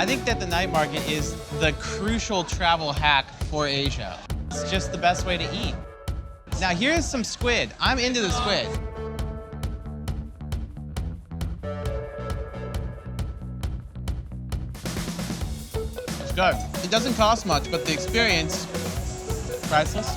think that the night market is the crucial travel hack for Asia. It's just the best way to eat. Now here's some squid. I'm into the squid. It's good. It doesn't cost much, but the experience, priceless.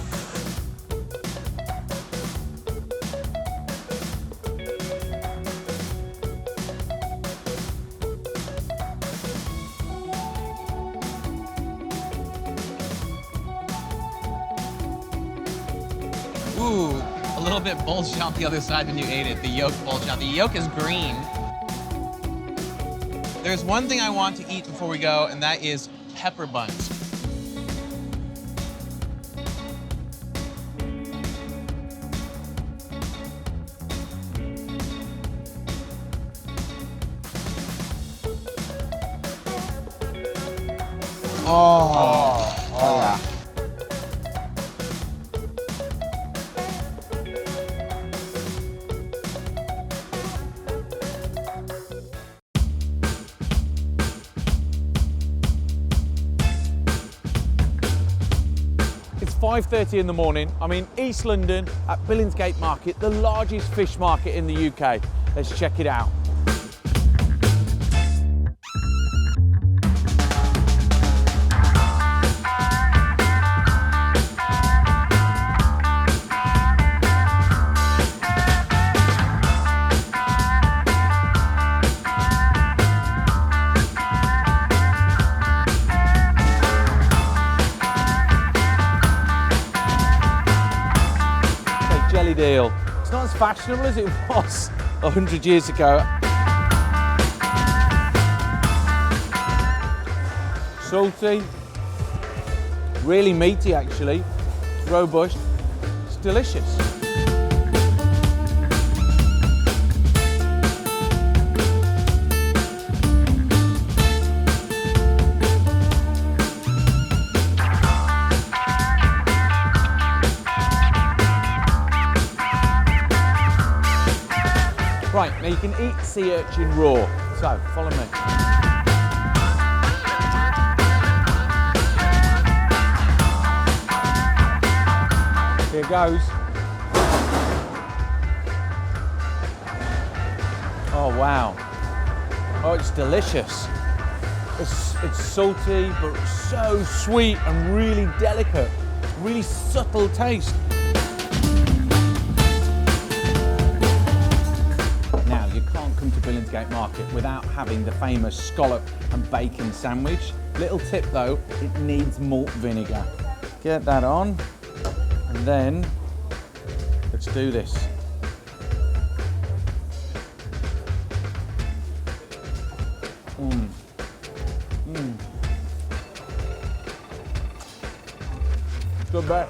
Ooh, a little bit bulged out the other side when you ate it. The yolk bulged out. The yolk is green. There's one thing I want to eat before we go, and that is pepper buns. Oh yeah. It's 5:30 in the morning. I'm in East London at Billingsgate Market, the largest fish market in the UK. Let's check it out. Jelly deal. It's not as fashionable as it was 100 years ago. Salty, really meaty actually, robust, it's delicious. Right, now you can eat sea urchin raw, so follow me. Here goes. Oh wow. Oh, it's delicious. It's salty, but so sweet and really delicate. Really subtle taste. Come to Billingsgate Market without having the famous scallop and bacon sandwich. Little tip though, it needs malt vinegar. Get that on, and then let's do this. Good bet.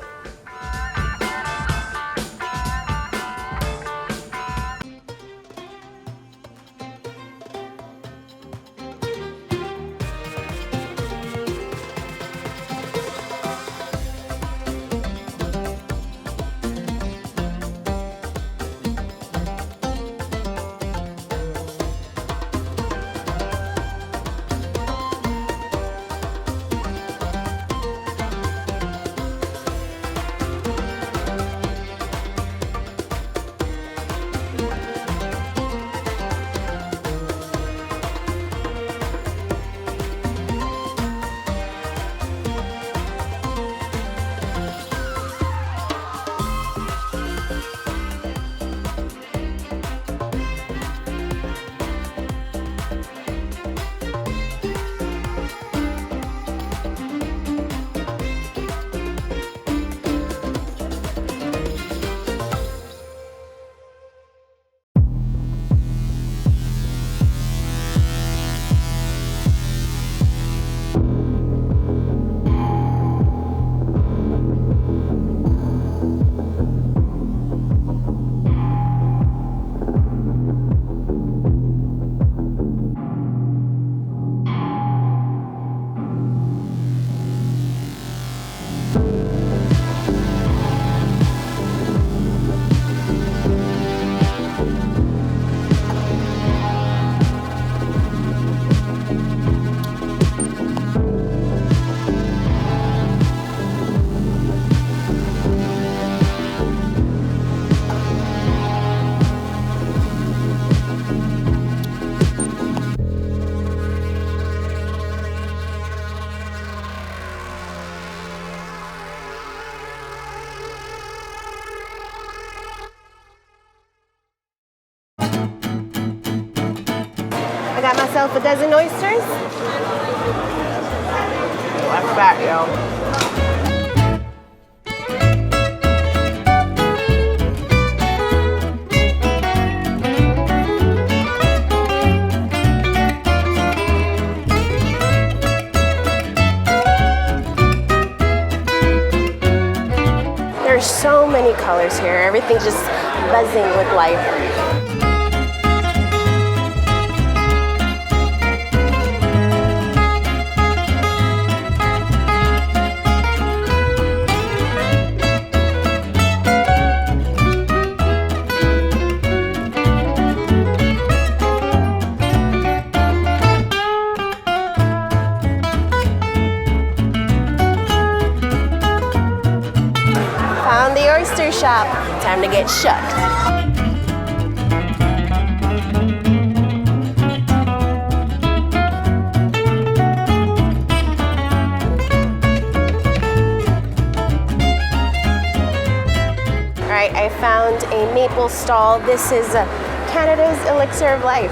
Got myself a dozen oysters. That's that, yo. There's so many colors here. Everything's just buzzing with life. Found the oyster shop. Time to get shucked. All right, I found a maple stall. This is Canada's elixir of life.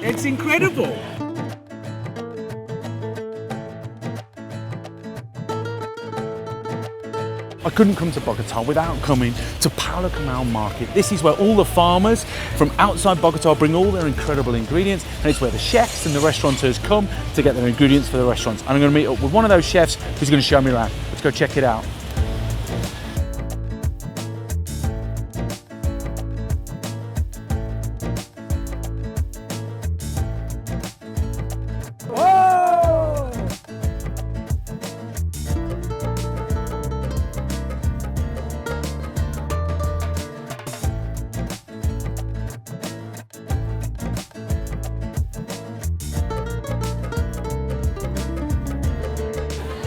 It's incredible. I couldn't come to Bogotá without coming to PALOQUEMAO market. This is where all the farmers from outside Bogotá bring all their incredible ingredients, and it's where the chefs and the restaurateurs come to get their ingredients for the restaurants. And I'm going to meet up with one of those chefs who's going to show me around. Let's go check it out.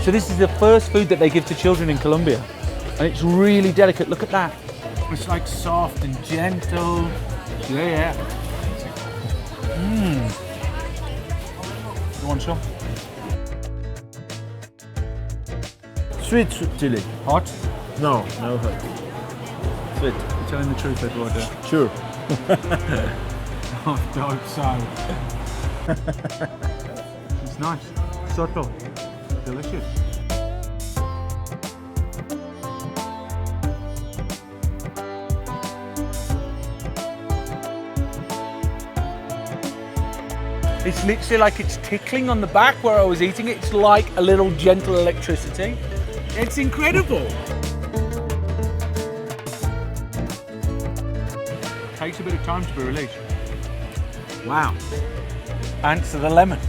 So this is the first food that they give to children in Colombia. And it's really delicate, look at that. It's like soft and gentle. Yeah. You want some? Sweet chili. Hot? No hot. Sweet. You're telling the truth, Eduardo. Sure. Oh, dope so. It's nice, subtle, delicious. It's literally like it's tickling on the back where I was eating it. It's like a little gentle electricity. It's incredible. Takes a bit of time to be released. Wow. Answer the lemon.